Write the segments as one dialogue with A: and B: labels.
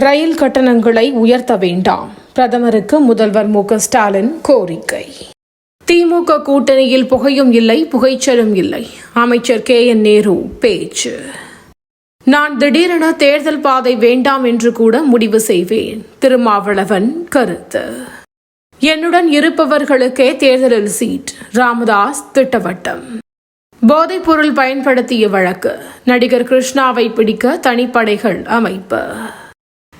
A: ரயில் கட்டணங்களை உயர்த்த வேண்டாம், பிரதமருக்கு முதல்வர் மு.க.ஸ்டாலின் கோரிக்கை. திமுக கூட்டணியில் புகையும் இல்லை, புகைச்சலும் இல்லை, அமைச்சர் கே.என். நேரு பேச்சு. நான் திடீரென தேர்தல் பாதை வேண்டாம் என்று கூட முடிவு செய்வேன், திருமாவளவன் கருத்து. என்னுடன் இருப்பவர்களுக்கே தேர்தலில் சீட், ராமதாஸ் திட்டவட்டம். போதைப்பொருள் பயன்படுத்திய வழக்கு, நடிகர் கிருஷ்ணாவை பிடிக்க தனிப்படைகள் அமைப்பு.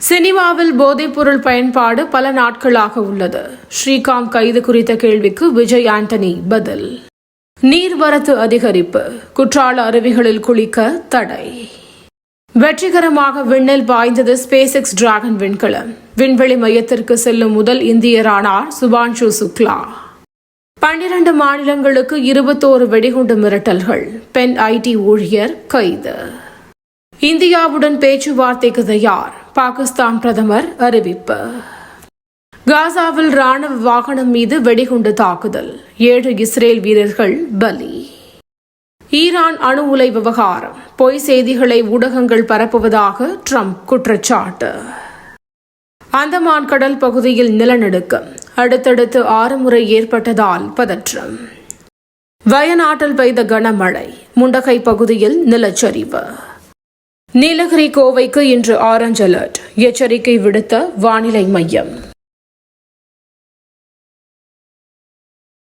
A: சினிமாவில் போதைப்பொருள் பயன்பாடு பல நாட்களாக உள்ளது. ஸ்ரீகாந்த் கைது குறித்த கேள்விக்கு விஜய் ஆண்டனி பதில். நீர்வரத்து அதிகரிப்பு, குற்றால அருவிகளில் குளிக்க தடை. வெற்றிகரமாக விண்ணில் பாய்ந்தது ஸ்பேஸ் எக்ஸ் டிராகன் விண்கலம். விண்வெளி மையத்திற்கு செல்லும் முதல் இந்தியரானார் சுபான்ஷு சுக்லா. 12 மாநிலங்களுக்கு 21 வெடிகுண்டு மிரட்டல்கள், பெண் IT ஊழியர் கைது. இந்தியாவுடன் பேச்சுவார்த்தைக்கு தயார், பாகிஸ்தான் பிரதமர் அறிவிப்பு. காசாவில் ராணுவ வாகனம் மீது வெடிகுண்டு தாக்குதல், 7 இஸ்ரேல் வீரர்கள் பலி. ஈரான் அணு உலை விவகாரம், பொய் செய்திகளை ஊடகங்கள் பரப்புவதாக ட்ரம்ப் குற்றச்சாட்டு. அந்தமான் கடல் பகுதியில் நிலநடுக்கம், அடுத்தடுத்து 6 முறை ஏற்பட்டதால் பதற்றம். வயநாட்டில் பெய்த கனமழை, முண்டகை பகுதியில் நிலச்சரிவு. நீலகிரி கோவைக்கு இன்று ஆரஞ்ச் அலர்ட், எச்சரிக்கை விடுத்த வானிலை மையம்.